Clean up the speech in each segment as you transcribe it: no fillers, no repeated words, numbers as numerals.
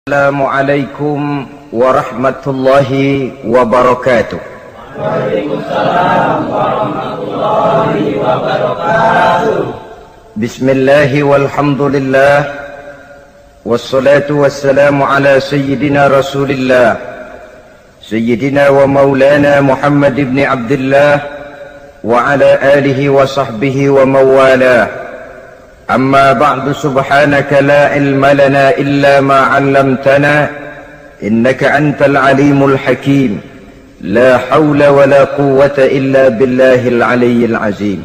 Assalamualaikum warahmatullahi wabarakatuh. Waalaikumsalam warahmatullahi wabarakatuh. Bismillahi walhamdulillah, wassalatu wassalamu ala sayyidina rasulillah, sayyidina wa maulana Muhammad ibn Abdullah wa ala alihi wa sahbihi wa mawalah. أما بعد سبحانك لا علم لنا إلا ما علمتنا إنك أنت العليم الحكيم لا حول ولا قوة إلا بالله العلي العظيم.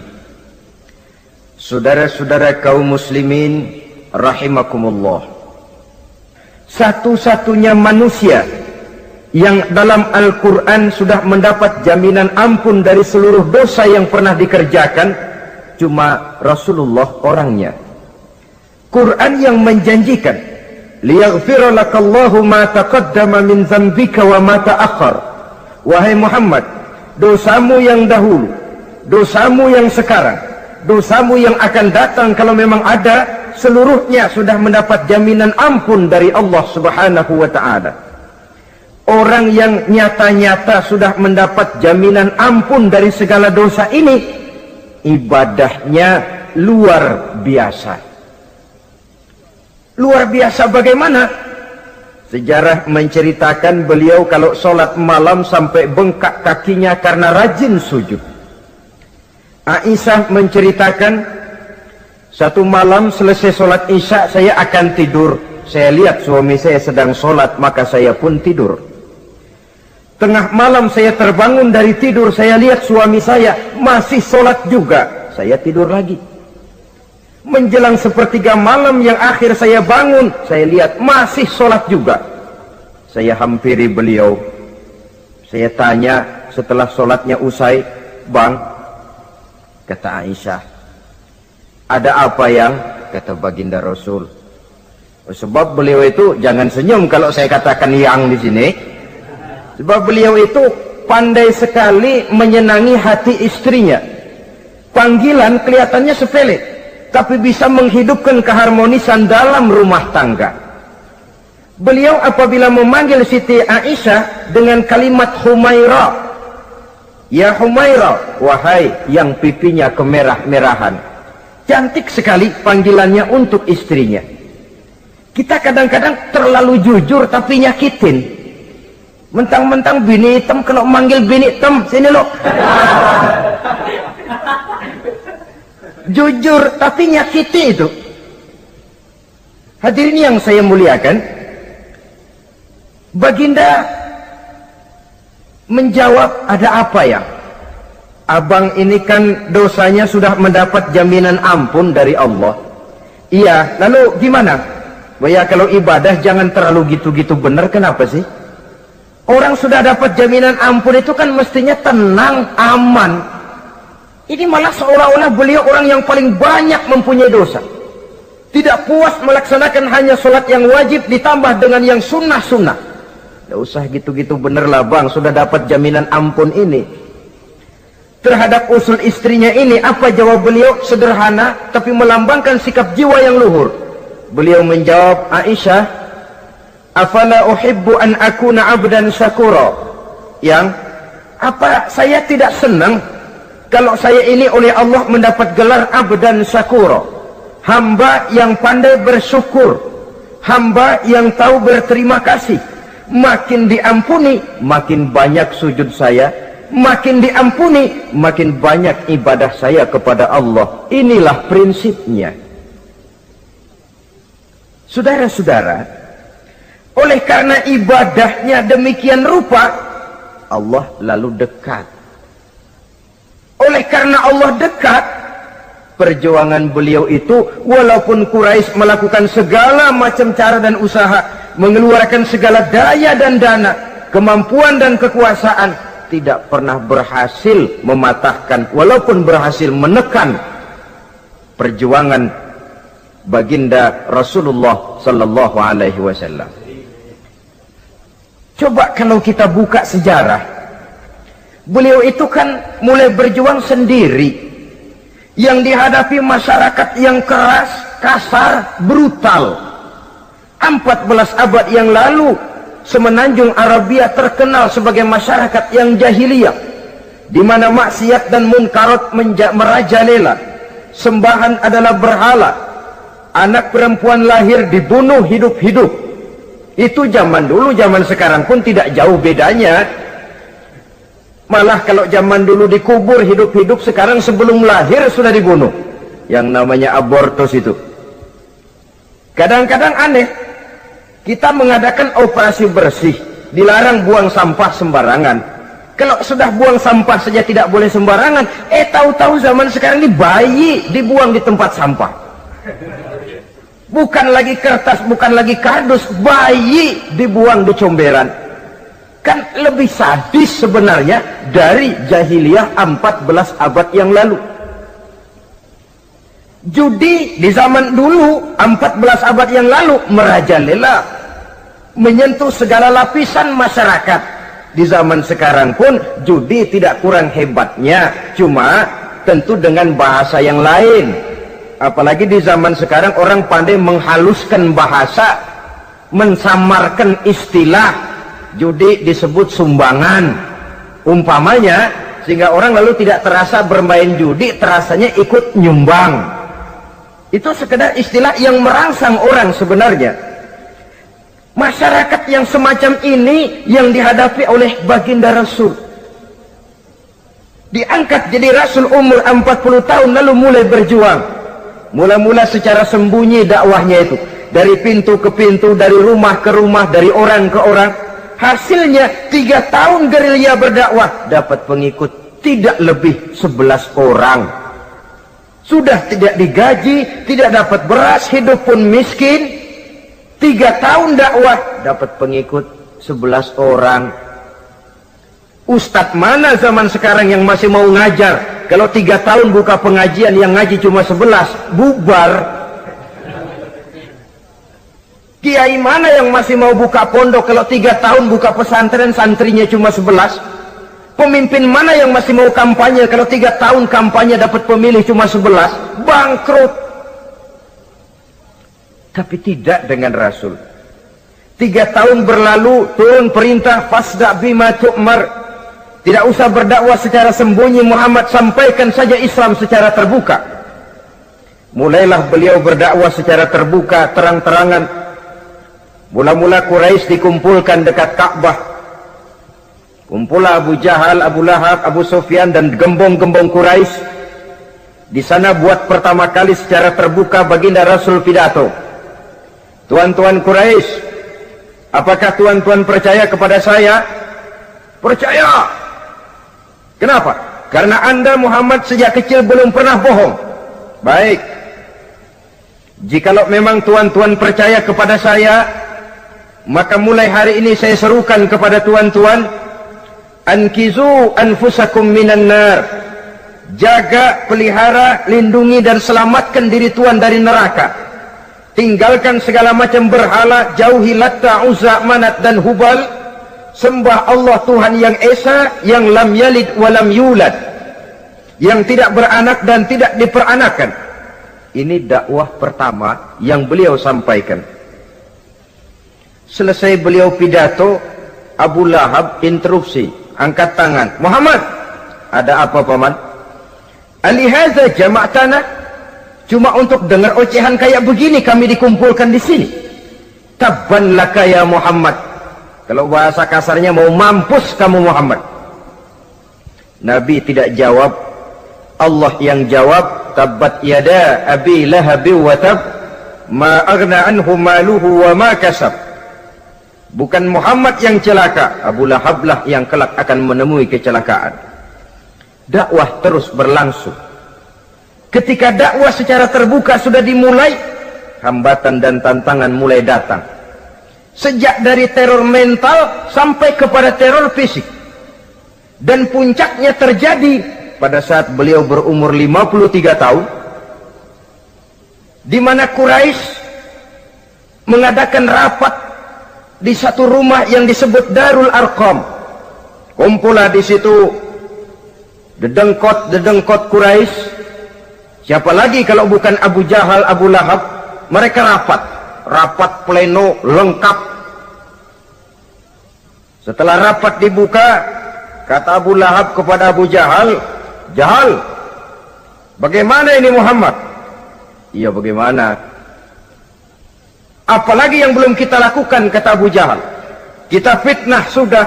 Saudara-saudara kaum muslimin rahimakumullah, satu-satunya manusia yang dalam Al-Quran sudah mendapat jaminan ampun dari seluruh dosa yang pernah dikerjakan cuma Rasulullah orangnya. Quran yang menjanjikan liyaghfira lakallahu ma taqaddama min dzambika wa ma ta'akhkhar. Wahai Muhammad, dosamu yang dahulu, dosamu yang sekarang, dosamu yang akan datang kalau memang ada, seluruhnya sudah mendapat jaminan ampun dari Allah Subhanahu wa taala. Orang yang nyata-nyata sudah mendapat jaminan ampun dari segala dosa ini, ibadahnya luar biasa. Luar biasa bagaimana? Sejarah menceritakan beliau kalau sholat malam sampai bengkak kakinya karena rajin sujud. Aisyah menceritakan, satu malam selesai sholat isya saya akan tidur. Saya lihat suami saya sedang sholat, maka saya pun tidur. Tengah malam saya terbangun dari tidur, saya lihat suami saya masih sholat juga. Saya tidur lagi. Menjelang sepertiga malam yang akhir saya bangun, saya lihat masih sholat juga. Saya hampiri beliau. Saya tanya setelah sholatnya usai, "Bang," kata Aisyah, "ada apa yang?" Kata baginda Rasul. Sebab beliau itu, jangan senyum kalau saya katakan yang di sini. Sebab beliau itu pandai sekali menyenangi hati istrinya. Panggilan kelihatannya sepele, tapi bisa menghidupkan keharmonisan dalam rumah tangga. Beliau apabila memanggil Siti Aisyah dengan kalimat Humaira, "Ya Humaira," wahai yang pipinya kemerah-merahan. Cantik sekali panggilannya untuk istrinya. Kita kadang-kadang terlalu jujur tapi nyakitin. Mentang-mentang bini hitam, kalau manggil bini hitam, sini lo. Jujur tapi nyakiti itu. Hadirin yang saya muliakan, baginda menjawab, "Ada apa ya? Abang ini kan dosanya sudah mendapat jaminan ampun dari Allah." "Iya, lalu gimana?" "Ya kalau ibadah jangan terlalu gitu-gitu bener, kenapa sih? Orang sudah dapat jaminan ampun itu kan mestinya tenang, aman. Ini malah seolah-olah beliau orang yang paling banyak mempunyai dosa. Tidak puas melaksanakan hanya sholat yang wajib ditambah dengan yang sunnah-sunnah. Tidak usah gitu-gitu bener lah bang, sudah dapat jaminan ampun ini." Terhadap usul istrinya ini, apa jawab beliau? Sederhana, tapi melambangkan sikap jiwa yang luhur. Beliau menjawab, "Aisyah, afala uhibbu an akuna abdan syakura." Yang apa saya tidak senang kalau saya ini oleh Allah mendapat gelar abdan syakura, hamba yang pandai bersyukur, hamba yang tahu berterima kasih. Makin diampuni, makin banyak sujud saya, makin diampuni, makin banyak ibadah saya kepada Allah. Inilah prinsipnya. Saudara-saudara, oleh karena ibadahnya demikian rupa, Allah lalu dekat. Oleh karena Allah dekat, perjuangan beliau itu, walaupun Quraisy melakukan segala macam cara dan usaha, mengeluarkan segala daya dan dana, kemampuan dan kekuasaan, tidak pernah berhasil mematahkan, walaupun berhasil menekan perjuangan baginda Rasulullah sallallahu alaihi wasallam. Coba kalau kita buka sejarah, beliau itu kan mulai berjuang sendiri, yang dihadapi masyarakat yang keras, kasar, brutal. 14 abad yang lalu, semenanjung Arabia terkenal sebagai masyarakat yang jahiliyah, di mana maksiat dan munkarat merajalela. Sembahan adalah berhala. Anak perempuan lahir dibunuh hidup-hidup. Itu zaman dulu, zaman sekarang pun tidak jauh bedanya. Malah kalau zaman dulu dikubur hidup-hidup, sekarang sebelum lahir sudah dibunuh. Yang namanya abortus itu. Kadang-kadang aneh, kita mengadakan operasi bersih, dilarang buang sampah sembarangan. Kalau sudah buang sampah saja tidak boleh sembarangan, tahu-tahu zaman sekarang ini bayi dibuang di tempat sampah. Bukan lagi kertas, bukan lagi kardus, bayi dibuang di comberan. Kan lebih sadis sebenarnya dari jahiliyah 14 abad yang lalu. Judi di zaman dulu 14 abad yang lalu merajalela, menyentuh segala lapisan masyarakat. Di zaman sekarang pun judi tidak kurang hebatnya, cuma tentu dengan bahasa yang lain. Apalagi di zaman sekarang orang pandai menghaluskan bahasa, mensamarkan istilah. Judi disebut sumbangan umpamanya, sehingga orang lalu tidak terasa bermain judi, terasanya ikut nyumbang. Itu sekedar istilah yang merangsang orang sebenarnya. Masyarakat yang semacam ini yang dihadapi oleh baginda Rasul. Diangkat jadi Rasul umur 40 tahun lalu mulai berjuang. Mula-mula secara sembunyi dakwahnya itu. Dari pintu ke pintu, dari rumah ke rumah, dari orang ke orang. Hasilnya 3 tahun gerilya berdakwah, dapat pengikut tidak lebih 11 orang. Sudah tidak digaji, tidak dapat beras, hidup pun miskin. 3 tahun dakwah, dapat pengikut 11 orang. Ustadz mana zaman sekarang yang masih mau ngajar? Kalau 3 tahun buka pengajian, yang ngaji cuma 11, bubar. Kiai mana yang masih mau buka pondok? Kalau 3 tahun buka pesantren, santrinya cuma 11. Pemimpin mana yang masih mau kampanye? Kalau 3 tahun kampanye dapat pemilih cuma 11, bangkrut. Tapi tidak dengan Rasul. 3 tahun berlalu, turun perintah fasda bima tu'mar. Tidak usah berdakwah secara sembunyi, Muhammad sampaikan saja Islam secara terbuka. Mulailah beliau berdakwah secara terbuka, terang-terangan. Mula-mula Quraisy dikumpulkan dekat Ka'bah. Kumpulah Abu Jahal, Abu Lahab, Abu Sufyan dan gembong-gembong Quraisy. Di sana buat pertama kali secara terbuka baginda Rasul pidato. Tuan-tuan Quraisy, apakah tuan-tuan percaya kepada saya? Percaya. Kenapa? Karena Anda Muhammad sejak kecil belum pernah bohong. Baik. Jikalau memang tuan-tuan percaya kepada saya, maka mulai hari ini saya serukan kepada tuan-tuan, ankizu anfusakum minan nar. Jaga, pelihara, lindungi dan selamatkan diri tuan dari neraka. Tinggalkan segala macam berhala, jauhi Latta, Uzza, Manat dan Hubal. Sembah Allah Tuhan yang Esa, yang lam yalid walam yulad, yang tidak beranak dan tidak diperanakan. Ini dakwah pertama yang beliau sampaikan. Selesai beliau pidato, Abu Lahab interupsi, angkat tangan. Muhammad, ada apa paman? Alihaza jama'tana, cuma untuk dengar ocehan kayak begini kami dikumpulkan di sini. Tabban laka ya Muhammad. Kalau bahasa kasarnya, mau mampus kamu Muhammad. Nabi tidak jawab, Allah yang jawab. Tabbat yada abi lahabi wa tab, ma aghna anhu maluhu wa ma kasab. Bukan Muhammad yang celaka, Abu Lahab lah yang kelak akan menemui kecelakaan. Dakwah terus berlangsung. Ketika dakwah secara terbuka sudah dimulai, hambatan dan tantangan mulai datang. Sejak dari teror mental sampai kepada teror fisik. Dan puncaknya terjadi pada saat beliau berumur 53 tahun, di mana Quraisy mengadakan rapat di satu rumah yang disebut Darul Arqam. Kumpulah di situ dedengkot Quraisy. Siapa lagi kalau bukan Abu Jahal, Abu Lahab? Mereka rapat. rapat pleno lengkap. Setelah rapat dibuka, kata Abu Lahab kepada Abu Jahal, "Jahal, bagaimana ini Muhammad?" "Iya, bagaimana? Apalagi yang belum kita lakukan," kata Abu Jahal. "Kita fitnah sudah,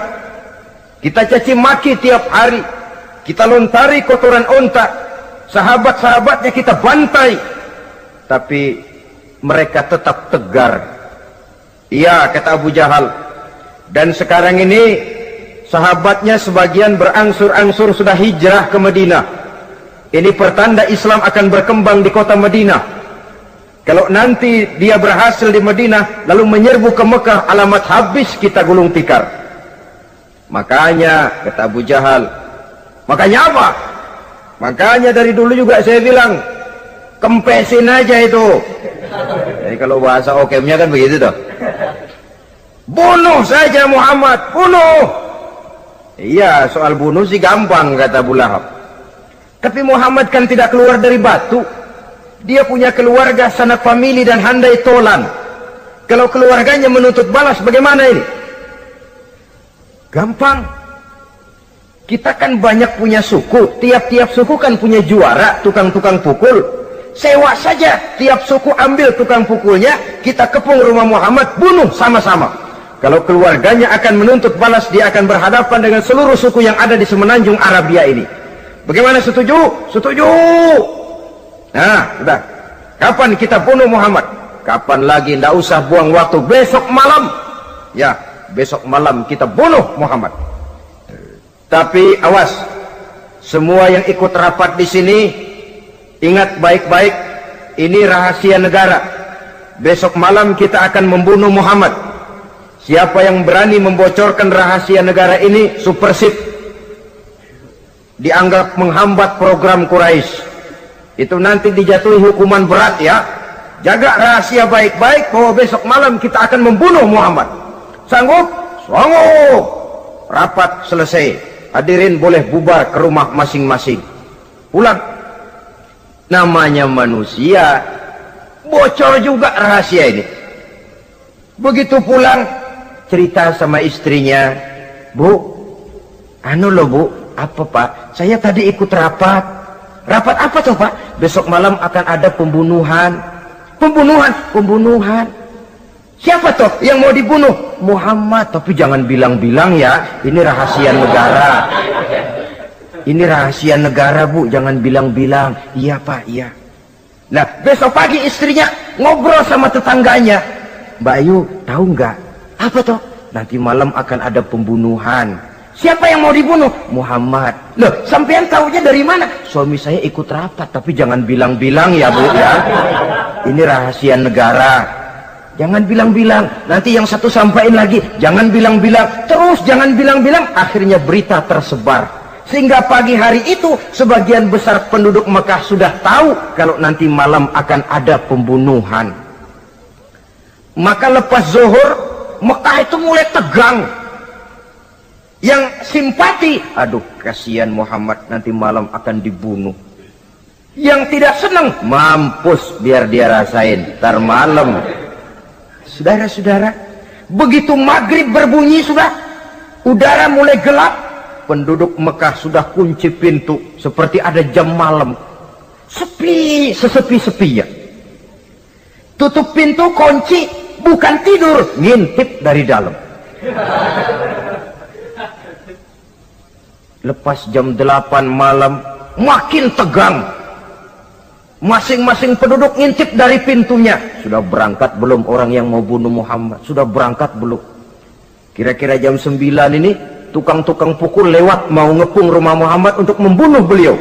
kita caci maki tiap hari, kita lontari kotoran onta, sahabat-sahabatnya kita bantai, tapi mereka tetap tegar." "Iya," kata Abu Jahal, "dan sekarang ini sahabatnya sebagian berangsur-angsur sudah hijrah ke Madinah. Ini pertanda Islam akan berkembang di kota Madinah. Kalau nanti dia berhasil di Madinah lalu menyerbu ke Mekah, alamat habis kita gulung tikar." "Makanya," kata Abu Jahal. "Makanya apa?" "Makanya dari dulu juga saya bilang, kempesin aja itu." Jadi kalau bahasa okemnya kan begitu toh. "Bunuh saja Muhammad, bunuh." "Iya, soal bunuh sih gampang," kata Abu Lahab. "Tapi Muhammad kan tidak keluar dari batu. Dia punya keluarga, sanak famili dan handai tolan. Kalau keluarganya menuntut balas, bagaimana ini?" "Gampang. Kita kan banyak punya suku. Tiap-tiap suku kan punya juara, tukang-tukang pukul. Sewa saja, tiap suku ambil tukang pukulnya, kita kepung rumah Muhammad, bunuh sama-sama. Kalau keluarganya akan menuntut balas, dia akan berhadapan dengan seluruh suku yang ada di semenanjung Arabia ini. Bagaimana, setuju?" "Setuju." "Nah, sudah. Kapan kita bunuh Muhammad?" "Kapan lagi, tidak usah buang waktu. Besok malam." "Ya, besok malam kita bunuh Muhammad. Tapi awas, semua yang ikut rapat di sini, ingat baik-baik, ini rahasia negara. Besok malam kita akan membunuh Muhammad. Siapa yang berani membocorkan rahasia negara ini, supersip, dianggap menghambat program Quraisy. Itu nanti dijatuhi hukuman berat ya. Jaga rahasia baik-baik bahwa besok malam kita akan membunuh Muhammad. Sanggup?" "Sanggup." Rapat selesai. Hadirin boleh bubar ke rumah masing-masing. Pulang. Namanya manusia, bocor juga rahasia ini. Begitu pulang, cerita sama istrinya, "Bu, anu loh Bu." "Apa Pak?" "Saya tadi ikut rapat." "Rapat apa tuh Pak?" "Besok malam akan ada pembunuhan." Pembunuhan. "Siapa toh yang mau dibunuh?" "Muhammad." "Tapi jangan bilang-bilang ya, ini rahasia negara." "Ini rahasia negara Bu, jangan bilang-bilang." "Iya Pak, iya." Nah, besok pagi istrinya ngobrol sama tetangganya, "Mbak Ayu, tahu nggak?" "Apa toh?" "Nanti malam akan ada pembunuhan." "Siapa yang mau dibunuh?" "Muhammad." "Loh, sampean tahunya dari mana?" "Suami saya ikut rapat." "Tapi jangan bilang-bilang ya Bu ya. Ini rahasia negara. Jangan bilang-bilang. Nanti yang satu sampaikan lagi, jangan bilang-bilang. Terus jangan bilang-bilang. Akhirnya berita tersebar. Sehingga pagi hari itu sebagian besar penduduk Mekah sudah tahu kalau nanti malam akan ada pembunuhan. Maka lepas zuhur, Mekah itu mulai tegang. Yang simpati, "Aduh, kasihan Muhammad, nanti malam akan dibunuh." Yang tidak senang, "Mampus, biar dia rasain, ntar malam." Saudara-saudara, begitu maghrib berbunyi sudah, udara mulai gelap, penduduk Mekah sudah kunci pintu seperti ada jam malam. Sepi, sesepi-sepinya. Tutup pintu, kunci, bukan tidur, ngintip dari dalam. Lepas jam 8 malam, makin tegang. Masing-masing penduduk ngintip dari pintunya. Sudah berangkat belum orang yang mau bunuh Muhammad? Sudah berangkat belum? Kira-kira jam 9 ini, tukang-tukang pukul lewat mau ngepung rumah Muhammad untuk membunuh beliau.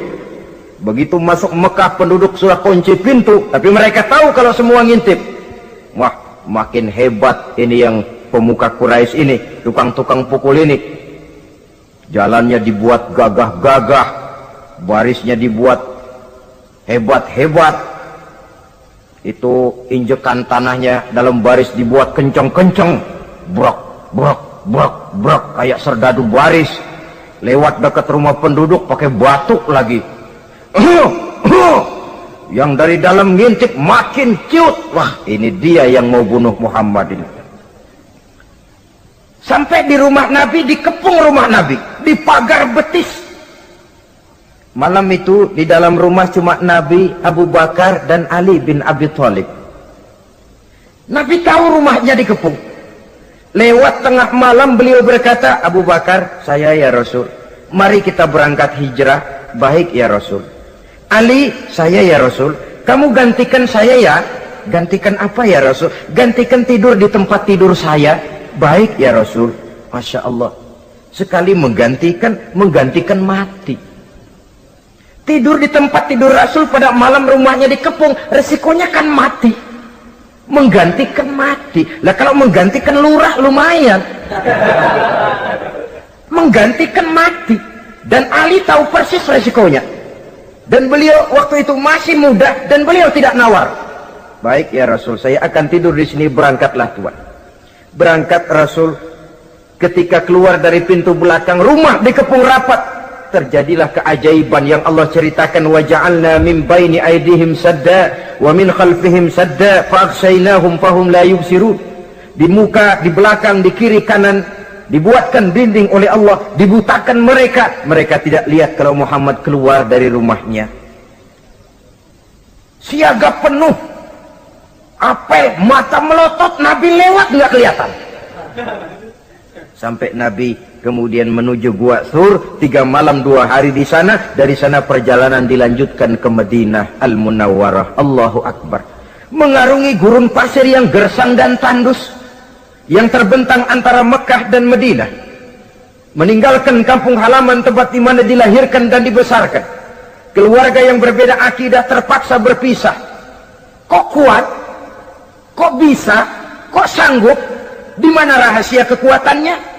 Begitu masuk Mekah, penduduk sudah kunci pintu, tapi mereka tahu kalau semua ngintip. Wah, makin hebat ini yang pemuka Quraisy ini, tukang-tukang pukul ini. Jalannya dibuat gagah-gagah, barisnya dibuat hebat-hebat. Itu injekan tanahnya dalam baris dibuat kencang-kencang, brok, brok, brok, brok, kayak serdadu baris. Lewat dekat rumah penduduk pakai batuk lagi. yang dari dalam ngintip makin cute. Wah, ini dia yang mau bunuh Muhammad ini. Sampai di rumah Nabi, dikepung rumah Nabi, di pagar betis. Malam itu di dalam rumah cuma Nabi, Abu Bakar dan Ali bin Abi Thalib. Nabi tahu rumahnya dikepung. Lewat tengah malam beliau berkata, Abu Bakar, saya ya Rasul, mari kita berangkat hijrah. Baik ya Rasul. Ali, saya ya Rasul, kamu gantikan saya ya. Gantikan apa ya Rasul? Gantikan tidur di tempat tidur saya. Baik ya Rasul. Masya Allah, sekali menggantikan mati. Tidur di tempat tidur Rasul pada malam rumahnya dikepung, resikonya kan mati. Menggantikan mati. Lah kalau menggantikan lurah lumayan. Menggantikan mati. Dan Ali tahu persis resikonya. Dan beliau waktu itu masih muda dan beliau tidak nawar. Baik ya Rasul, saya akan tidur di sini, berangkatlah Tuhan. Berangkat Rasul. Ketika keluar dari pintu belakang, rumah dikepung rapat. Terjadilah keajaiban yang Allah ceritakan, wa ja'alna min baini aydihim sadda wa min khalfihim sadda fa aghshaynahum fahum la yubsirun. Di muka, di belakang, di kiri kanan dibuatkan dinding oleh Allah, dibutakan mereka tidak lihat kalau Muhammad keluar dari rumahnya. Siaga penuh, apel, mata melotot, Nabi lewat nggak kelihatan. Sampai Nabi kemudian menuju Gua Thur, 3 malam 2 hari di sana. Dari sana perjalanan dilanjutkan ke Madinah Al-Munawwarah. Allahu Akbar. Mengarungi gurun pasir yang gersang dan tandus, yang terbentang antara Mekah dan Madinah. Meninggalkan kampung halaman tempat di mana dilahirkan dan dibesarkan. Keluarga yang berbeda akidah terpaksa berpisah. Kok kuat? Kok bisa? Kok sanggup? Di mana rahasia kekuatannya?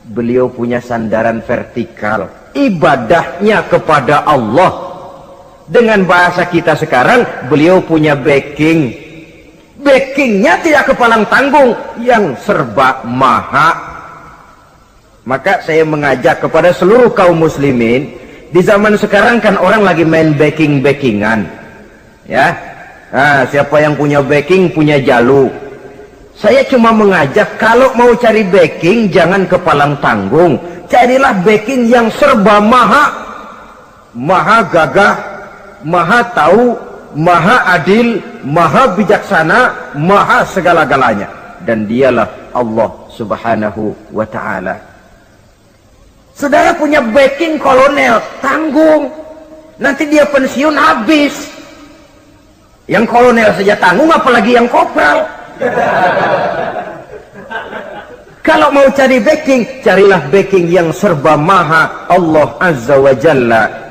Beliau punya sandaran vertikal, ibadahnya kepada Allah. Dengan bahasa kita sekarang, beliau punya backing. Backingnya tidak kepalang tanggung, yang serba maha. Maka saya mengajak kepada seluruh kaum muslimin, di zaman sekarang kan orang lagi main backing-backingan, ya. Nah, siapa yang punya backing punya jalu. Saya cuma mengajak, kalau mau cari backing jangan kepalang tanggung, carilah backing yang serba maha. Maha gagah, maha tahu, maha adil, maha bijaksana, maha segala-galanya. Dan dialah Allah subhanahu wa ta'ala. Saudara punya backing kolonel, tanggung. Nanti dia pensiun habis. Yang kolonel saja tanggung, apalagi yang kopral. Kalau mau cari backing, carilah backing yang serba maha, Allah azza wa jalla.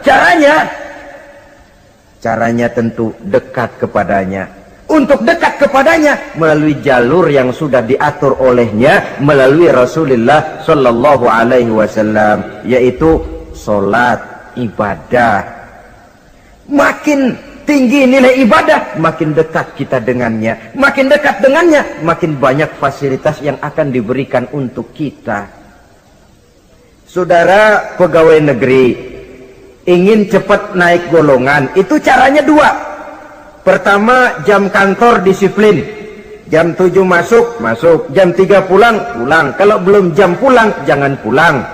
Caranya tentu dekat kepadanya. Untuk dekat kepadanya melalui jalur yang sudah diatur olehnya, melalui Rasulullah sallallahu alaihi wasallam, yaitu salat, ibadah. Makin tinggi nilai ibadah, makin dekat kita dengannya. Makin dekat dengannya, makin banyak fasilitas yang akan diberikan untuk kita. Saudara pegawai negeri ingin cepat naik golongan, itu caranya 2. Pertama, jam kantor disiplin. Jam 7 masuk, jam 3 pulang. Kalau belum jam pulang, jangan pulang.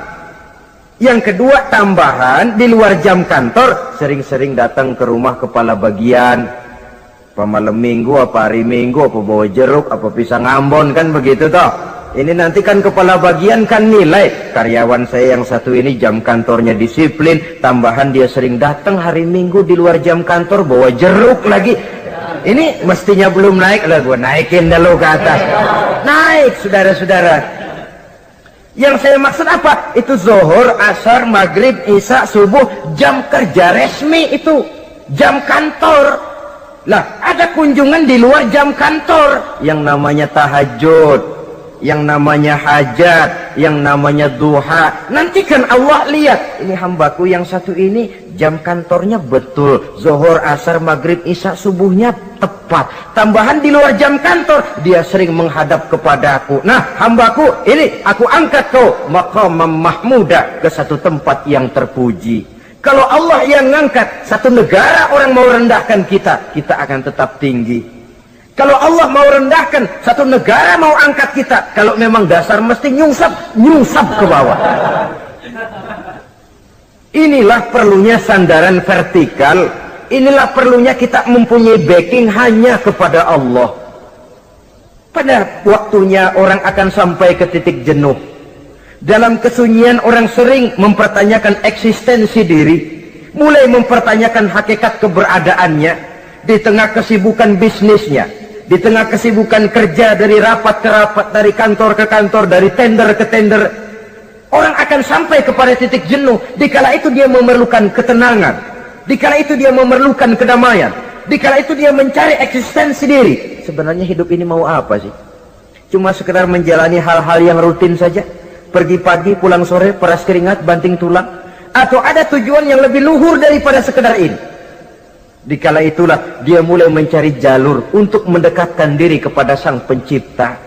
Yang kedua, tambahan di luar jam kantor, sering-sering datang ke rumah kepala bagian. Apa malam minggu, apa hari minggu, apa bawa jeruk, apa pisang Ambon, kan begitu toh. Ini nanti kan kepala bagian kan nilai, karyawan saya yang satu ini jam kantornya disiplin, tambahan dia sering datang hari minggu di luar jam kantor bawa jeruk lagi. Ini mestinya belum naik, lah gua naikin dulu ke atas. Naik, saudara-saudara. Yang saya maksud apa? Itu zuhur, asar, maghrib, isya, subuh, jam kerja resmi itu, jam kantor. Lah, ada kunjungan di luar jam kantor, yang namanya tahajud, yang namanya hajat, yang namanya duha. Nanti kan Allah lihat, ini hambaku yang satu ini jam kantornya betul, zuhur, asar, maghrib, isya, subuhnya tepat. Tambahan di luar jam kantor, dia sering menghadap kepadaku. Nah, hambaku ini aku angkat kau maqamam mahmuda, ke satu tempat yang terpuji. Kalau Allah yang ngangkat, satu negara orang mau rendahkan kita, kita akan tetap tinggi. Kalau Allah mau rendahkan, satu negara mau angkat kita, kalau memang dasar mesti nyungsap ke bawah. Inilah perlunya sandaran vertikal. Inilah perlunya kita mempunyai backing hanya kepada Allah. Pada waktunya orang akan sampai ke titik jenuh. Dalam kesunyian orang sering mempertanyakan eksistensi diri, mulai mempertanyakan hakikat keberadaannya di tengah kesibukan bisnisnya, di tengah kesibukan kerja dari rapat ke rapat, dari kantor ke kantor, dari tender ke tender. Orang akan sampai kepada titik jenuh. Dikala itu dia memerlukan ketenangan, dikala itu dia memerlukan kedamaian, dikala itu dia mencari eksistensi diri. Sebenarnya hidup ini mau apa sih? Cuma sekedar menjalani hal-hal yang rutin saja, pergi pagi pulang sore, peras keringat banting tulang, atau ada tujuan yang lebih luhur daripada sekedar ini? Dikala itulah dia mulai mencari jalur untuk mendekatkan diri kepada Sang Pencipta.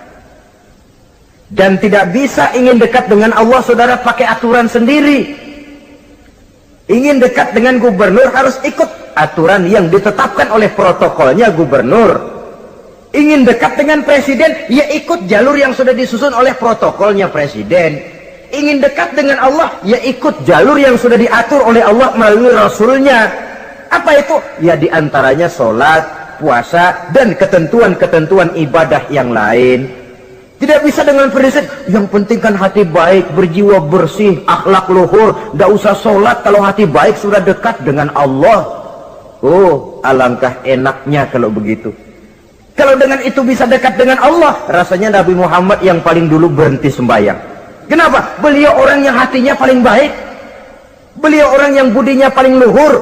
Dan tidak bisa ingin dekat dengan Allah saudara pakai aturan sendiri. Ingin dekat dengan gubernur harus ikut aturan yang ditetapkan oleh protokolnya gubernur. Ingin dekat dengan presiden, ya ikut jalur yang sudah disusun oleh protokolnya presiden. Ingin dekat dengan Allah, ya ikut jalur yang sudah diatur oleh Allah melalui Rasulnya. Apa itu? Ya diantaranya sholat, puasa, dan ketentuan-ketentuan ibadah yang lain. Tidak bisa dengan prinsip, yang penting kan hati baik, berjiwa bersih, akhlak luhur, tidak usah sholat kalau hati baik sudah dekat dengan Allah. Oh, alangkah enaknya kalau begitu. Kalau dengan itu bisa dekat dengan Allah, rasanya Nabi Muhammad yang paling dulu berhenti sembahyang. Kenapa? Beliau orang yang hatinya paling baik. Beliau orang yang budinya paling luhur.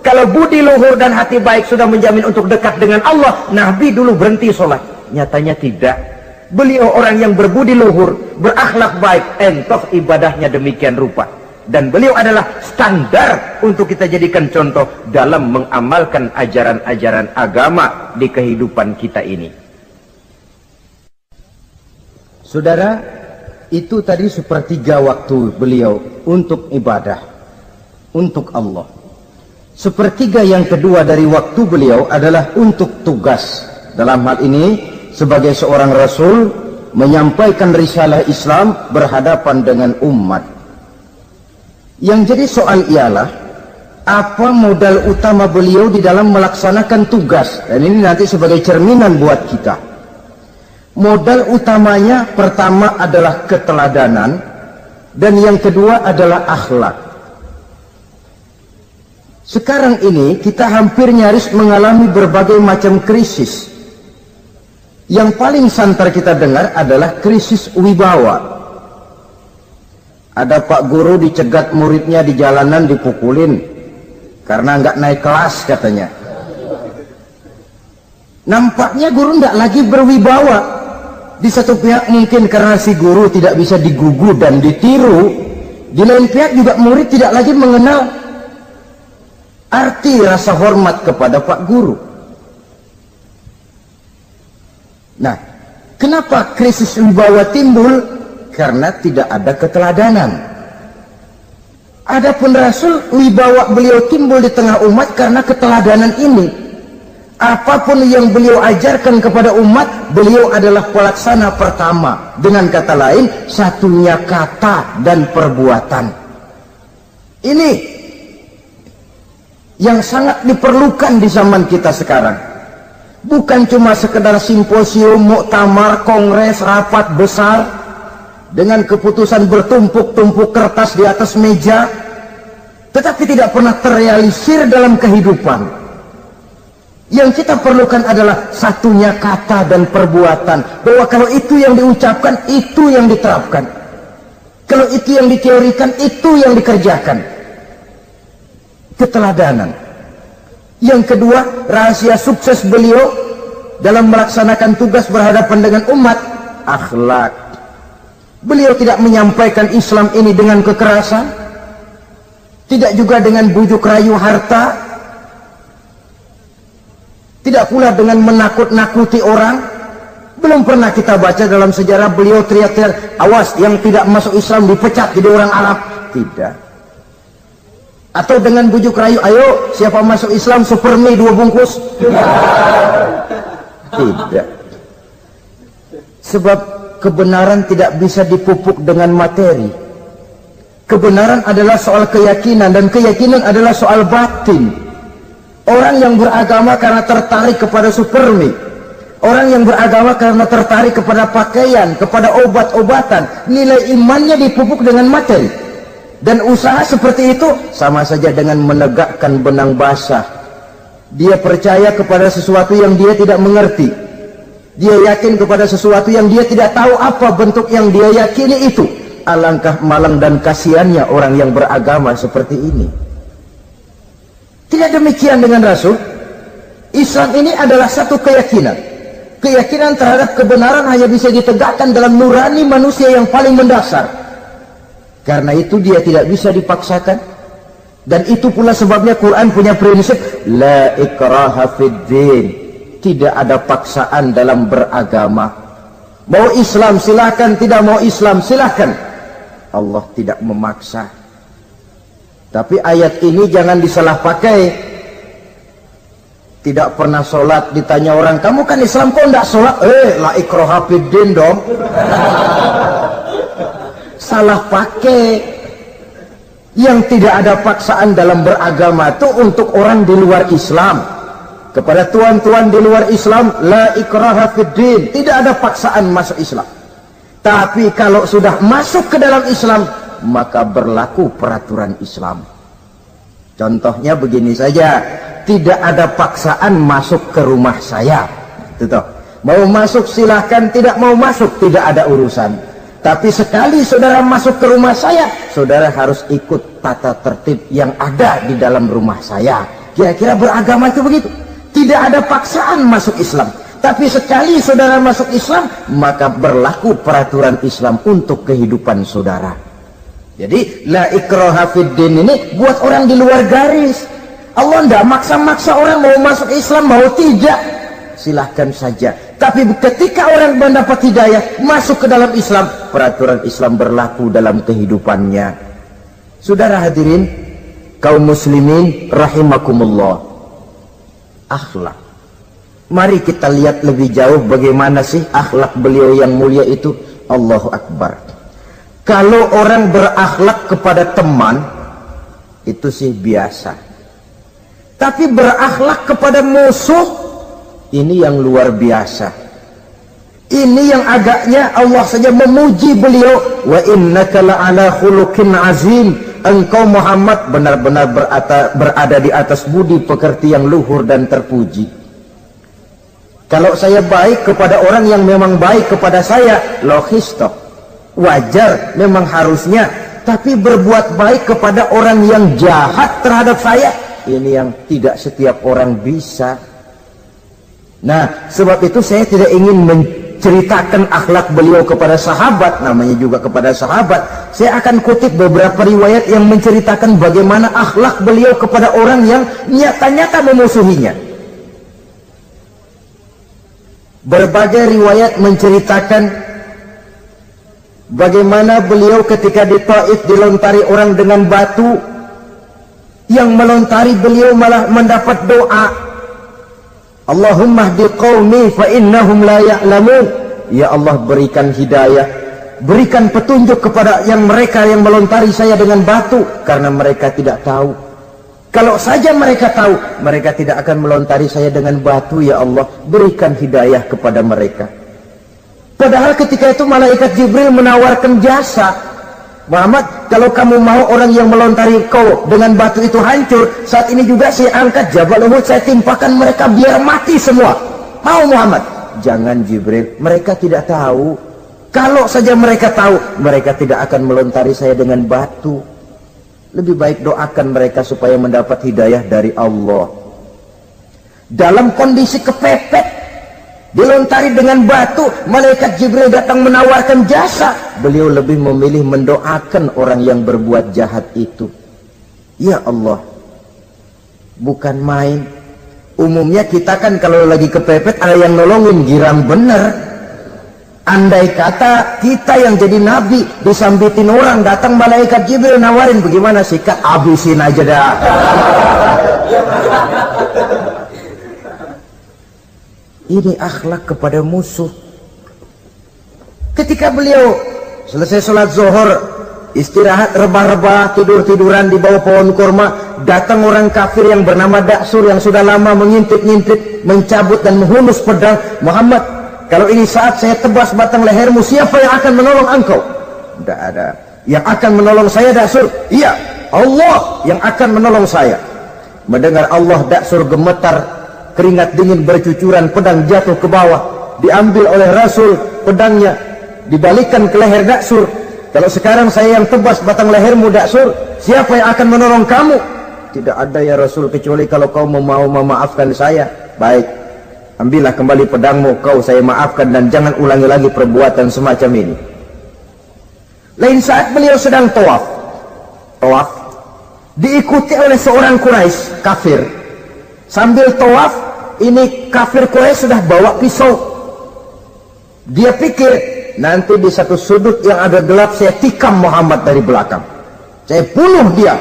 Kalau budi luhur dan hati baik sudah menjamin untuk dekat dengan Allah, Nabi dulu berhenti sholat. Nyatanya tidak. Beliau orang yang berbudi luhur, berakhlak baik, entoh ibadahnya demikian rupa. Dan beliau adalah standar untuk kita jadikan contoh dalam mengamalkan ajaran-ajaran agama di kehidupan kita ini. Saudara, itu tadi sepertiga waktu beliau untuk ibadah, untuk Allah. Sepertiga yang kedua dari waktu beliau adalah untuk tugas. Dalam hal ini, sebagai seorang Rasul, menyampaikan risalah Islam berhadapan dengan umat. Yang jadi soal ialah, apa modal utama beliau di dalam melaksanakan tugas? Dan ini nanti sebagai cerminan buat kita. Modal utamanya pertama adalah keteladanan, dan yang kedua adalah akhlak. Sekarang ini kita hampir nyaris mengalami berbagai macam krisis. Yang paling santer kita dengar adalah krisis wibawa. Ada pak guru dicegat muridnya di jalanan, dipukulin karena nggak naik kelas katanya. Nampaknya guru nggak lagi berwibawa. Di satu pihak mungkin karena si guru tidak bisa digugu dan ditiru, di lain pihak juga murid tidak lagi mengenal arti rasa hormat kepada pak guru. Nah, kenapa krisis wibawa timbul? Karena tidak ada keteladanan. Adapun Rasul, wibawa beliau timbul di tengah umat karena keteladanan ini. Apapun yang beliau ajarkan kepada umat, beliau adalah pelaksana pertama. Dengan kata lain, satunya kata dan perbuatan. Ini yang sangat diperlukan di zaman kita sekarang. Bukan cuma sekedar simposium, muktamar, kongres, rapat besar dengan keputusan bertumpuk-tumpuk kertas di atas meja, tetapi tidak pernah terrealisir dalam kehidupan. Yang kita perlukan adalah satunya kata dan perbuatan, bahwa kalau itu yang diucapkan, itu yang diterapkan. Kalau itu yang diteorikan, itu yang dikerjakan. Keteladanan. Yang kedua, rahasia sukses beliau dalam melaksanakan tugas berhadapan dengan umat, akhlak. Beliau tidak menyampaikan Islam ini dengan kekerasan, tidak juga dengan bujuk rayu harta, tidak pula dengan menakut-nakuti orang. Belum pernah kita baca dalam sejarah beliau teriak-teriak, awas yang tidak masuk Islam dipecat jadi orang Arab. Tidak. Atau dengan bujuk rayu, ayo siapa masuk Islam super mie 2 bungkus? Tidak. Sebab kebenaran tidak bisa dipupuk dengan materi. Kebenaran adalah soal keyakinan, dan keyakinan adalah soal batin. Orang yang beragama karena tertarik kepada super mie, orang yang beragama karena tertarik kepada pakaian, kepada obat-obatan, nilai imannya dipupuk dengan materi. Dan usaha seperti itu sama saja dengan menegakkan benang basah. Dia percaya kepada sesuatu yang dia tidak mengerti. Dia yakin kepada sesuatu yang dia tidak tahu apa bentuk yang dia yakini itu. Alangkah malang dan kasihannya orang yang beragama seperti ini. Tidak demikian dengan Rasul. Islam ini adalah satu keyakinan. Keyakinan terhadap kebenaran hanya bisa ditegakkan dalam nurani manusia yang paling mendasar. Karena itu dia tidak bisa dipaksakan. Dan itu pula sebabnya Quran punya prinsip la ikraha fid din. Tidak ada paksaan dalam beragama. Mau Islam silahkan, tidak mau Islam silahkan. Allah tidak memaksa. Tapi ayat ini jangan disalah pakai. Tidak pernah sholat, ditanya orang, kamu kan Islam kok enggak sholat? La ikraha fid din dong. Salah pakai. Yang tidak ada paksaan dalam beragama itu untuk orang di luar Islam. Kepada tuan-tuan di luar Islam, la ikraha fid din, tidak ada paksaan masuk Islam. Tapi kalau sudah masuk ke dalam Islam, maka berlaku peraturan Islam. Contohnya begini saja, tidak ada paksaan masuk ke rumah saya. Itu toh. Mau masuk silahkan, tidak mau masuk tidak ada urusan. Tapi sekali saudara masuk ke rumah saya, saudara harus ikut tata tertib yang ada di dalam rumah saya. Kira-kira beragama itu begitu. Tidak ada paksaan masuk Islam. Tapi sekali saudara masuk Islam, maka berlaku peraturan Islam untuk kehidupan saudara. Jadi la ikraha fid din ini buat orang di luar garis. Allah tidak maksa-maksa orang mau masuk Islam, mau tidak, silahkan saja. Tapi ketika orang mendapat hidayah masuk ke dalam Islam, peraturan Islam berlaku dalam kehidupannya. Saudara hadirin kaum muslimin rahimakumullah, akhlak, mari kita lihat lebih jauh bagaimana sih akhlak beliau yang mulia itu. Allahu Akbar. Kalau orang berakhlak kepada teman itu sih biasa, tapi berakhlak kepada musuh ini yang luar biasa. Ini yang agaknya Allah saja memuji beliau, wa innaka la'ala khuluqin azim. Engkau Muhammad benar-benar berada di atas budi pekerti yang luhur dan terpuji. Kalau saya baik kepada orang yang memang baik kepada saya, logis toh, wajar, memang harusnya. Tapi berbuat baik kepada orang yang jahat terhadap saya, ini yang tidak setiap orang bisa. Nah, sebab itu saya tidak ingin menceritakan akhlak beliau kepada sahabat, namanya juga kepada sahabat. Saya akan kutip beberapa riwayat yang menceritakan bagaimana akhlak beliau kepada orang yang nyata-nyata memusuhinya. Berbagai riwayat menceritakan bagaimana beliau ketika di Taif dilontari orang dengan batu, yang melontari beliau malah mendapat doa, Allahumma hdi qaumi fa innahum la ya'lamun. Ya Allah, berikan hidayah, berikan petunjuk kepada yang mereka yang melontari saya dengan batu, karena mereka tidak tahu. Kalau saja mereka tahu, mereka tidak akan melontari saya dengan batu. Ya Allah, berikan hidayah kepada mereka. Padahal ketika itu malaikat Jibril menawarkan jasa, Muhammad, kalau kamu mau orang yang melontari kau dengan batu itu hancur, saat ini juga saya angkat Jabal Uhud, saya timpakan mereka biar mati semua. Mau Muhammad? Jangan Jibril, mereka tidak tahu. Kalau saja mereka tahu, mereka tidak akan melontari saya dengan batu. Lebih baik doakan mereka supaya mendapat hidayah dari Allah. Dalam kondisi kepepet, dilontari dengan batu, malaikat Jibril datang menawarkan jasa. Beliau lebih memilih mendoakan orang yang berbuat jahat itu. Ya Allah, bukan main. Umumnya kita kan kalau lagi kepepet ada yang nolongin, girang bener. Andai kata kita yang jadi nabi disambitin orang, datang malaikat Jibril nawarin, bagaimana sikat? Habisin aja dah. Ini akhlak kepada musuh. Ketika beliau selesai sholat zuhur, istirahat rebah-rebah, tidur-tiduran di bawah pohon kurma, datang orang kafir yang bernama Daksur yang sudah lama mengintip-ngintip, mencabut dan menghunus pedang. Muhammad, kalau ini saat saya tebas batang lehermu, siapa yang akan menolong engkau? Tidak ada. Yang akan menolong saya Daksur? Iya, Allah yang akan menolong saya. Mendengar Allah, Daksur gemetar, keringat dingin bercucuran, pedang jatuh ke bawah, diambil oleh Rasul pedangnya, dibalikkan ke leher Daksur. Kalau sekarang saya yang tebas batang lehermu Daksur, siapa yang akan menolong kamu? Tidak ada ya Rasul, kecuali kalau kau mau memaafkan saya. Baik, ambillah kembali pedangmu, kau saya maafkan, dan jangan ulangi lagi perbuatan semacam ini. Lain saat beliau sedang tawaf, diikuti oleh seorang Quraisy kafir. Sambil tawaf, ini kafir Quraisy sudah bawa pisau. Dia pikir, nanti di satu sudut yang agak gelap saya tikam Muhammad dari belakang, saya bunuh dia.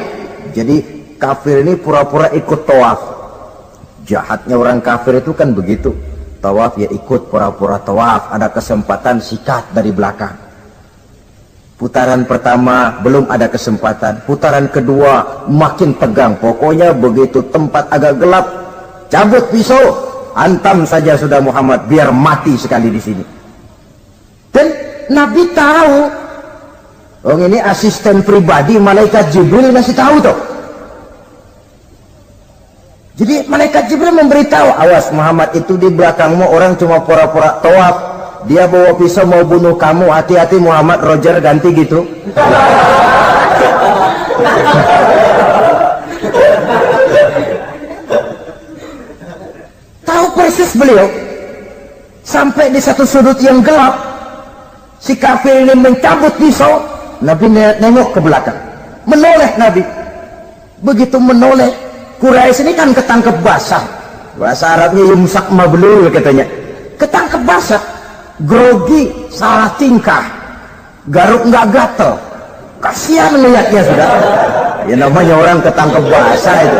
Jadi kafir ini pura-pura ikut tawaf. Jahatnya orang kafir itu kan begitu, tawaf ya ikut pura-pura tawaf, ada kesempatan sikat dari belakang. Putaran pertama belum ada kesempatan, putaran kedua makin tegang. Pokoknya begitu tempat agak gelap, cabut pisau, hantam saja sudah Muhammad, biar mati sekali di sini. Dan Nabi tahu, oh ini asisten pribadi malaikat Jibril masih tahu tuh. Jadi malaikat Jibril memberitahu, awas Muhammad, itu di belakangmu orang cuma pura-pura tawaf, dia bawa pisau mau bunuh kamu, hati-hati Muhammad. Roger ganti gitu. Tahu persis beliau. Sampai di satu sudut yang gelap, si kafir ini mencabut pisau. Nabi nengok ke belakang, menoleh Nabi. Begitu menoleh, Quraisy ini kan ketangkep basah, bahasa Arabnya yumsak mablul katanya, ketangkep basah, grogi, salah tingkah, garuk nggak gatel, kasihan melihatnya sudah. Ya namanya orang ketangkep basah itu,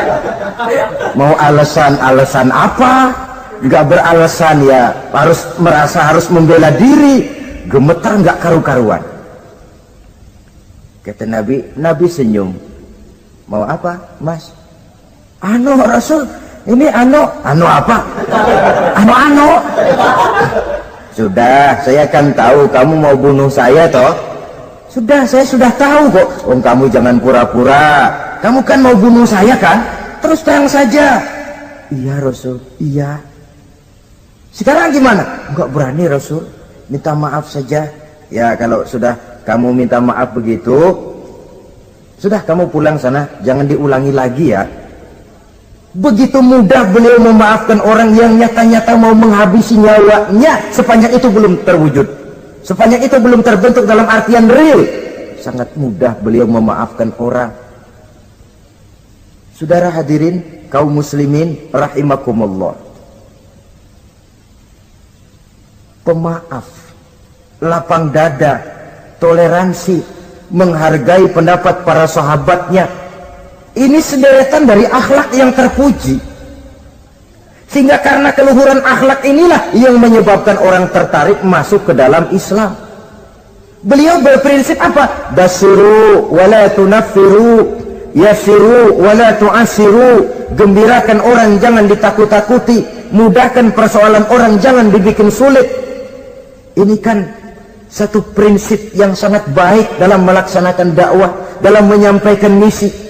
mau alasan apa? Nggak beralasan ya, harus merasa harus membela diri, gemetar nggak karu-karuan. Kata Nabi senyum. Mau apa, Mas? Anu Rasul, ini anu apa? Anu. Sudah, saya kan tahu kamu mau bunuh saya toh. Sudah, saya sudah tahu kok. Om kamu jangan pura-pura. Kamu kan mau bunuh saya kan? Terus terang saja. Iya Rasul, iya. Sekarang gimana? Enggak berani Rasul. Minta maaf saja. Ya kalau sudah kamu minta maaf begitu, sudah kamu pulang sana, jangan diulangi lagi ya. Begitu mudah beliau memaafkan orang yang nyata-nyata mau menghabisi nyawanya, sepanjang itu belum terwujud, sepanjang itu belum terbentuk dalam artian real. Sangat mudah beliau memaafkan orang. Saudara hadirin kaum muslimin rahimakumullah, pemaaf, lapang dada, toleransi, menghargai pendapat para sahabatnya, ini sederetan dari akhlak yang terpuji. Sehingga karena keluhuran akhlak inilah yang menyebabkan orang tertarik masuk ke dalam Islam. Beliau berprinsip apa? Basiru wala tunaffiru, yasiru wala tu'asiru. Gembirakan orang, jangan ditakut-takuti. Mudahkan persoalan orang, jangan dibikin sulit. Ini kan satu prinsip yang sangat baik dalam melaksanakan dakwah, dalam menyampaikan misi.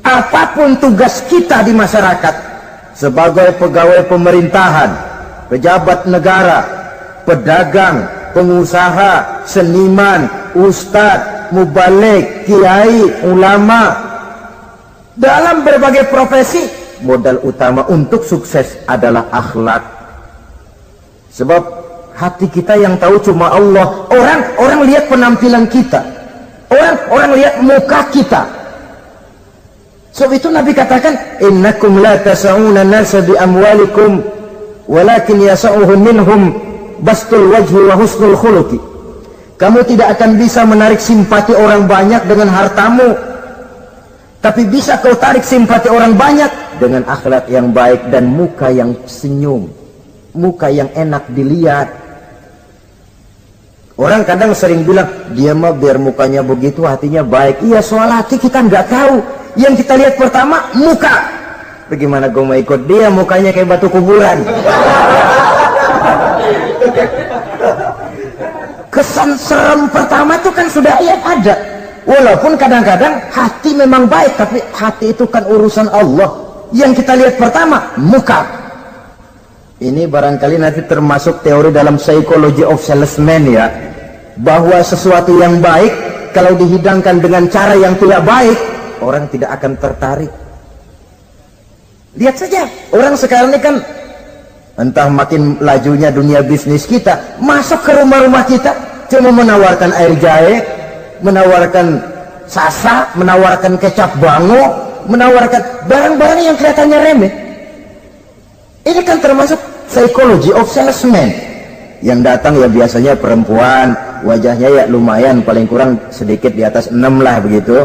Apapun tugas kita di masyarakat, sebagai pegawai pemerintahan, pejabat negara, pedagang, pengusaha, seniman, ustadz, mubalik, kiai, ulama, dalam berbagai profesi, modal utama untuk sukses adalah akhlak. Sebab hati kita yang tahu cuma Allah. Orang lihat penampilan kita, orang lihat muka kita. Sebab itu Nabi katakan, innakum la tasa'una nasa bi amwalikum walakin yasa'uhum minhum bastul wajhi wa husnul khuluqi. Kamu tidak akan bisa menarik simpati orang banyak dengan hartamu, tapi bisa kau tarik simpati orang banyak dengan akhlak yang baik dan muka yang senyum, muka yang enak dilihat. Orang kadang sering bilang, dia mah biar mukanya begitu hatinya baik. Iya, soal hati kita nggak tahu. Yang kita lihat pertama muka. Bagaimana gue mau ikut dia, mukanya kayak batu kuburan. Kesan serem pertama itu kan sudah ada. Walaupun kadang-kadang hati memang baik, tapi hati itu kan urusan Allah. Yang kita lihat pertama muka. Ini barangkali nanti termasuk teori dalam psychology of salesman ya, bahwa sesuatu yang baik kalau dihidangkan dengan cara yang tidak baik, orang tidak akan tertarik. Lihat saja, orang sekarang ini kan entah makin lajunya dunia bisnis kita, masuk ke rumah-rumah kita cuma menawarkan air jahe, menawarkan sasa, menawarkan kecap bango, menawarkan barang-barang yang kelihatannya remeh. Ini kan termasuk psychology of salesman. Yang datang ya biasanya perempuan, wajahnya ya lumayan, paling kurang sedikit di atas 6 lah begitu.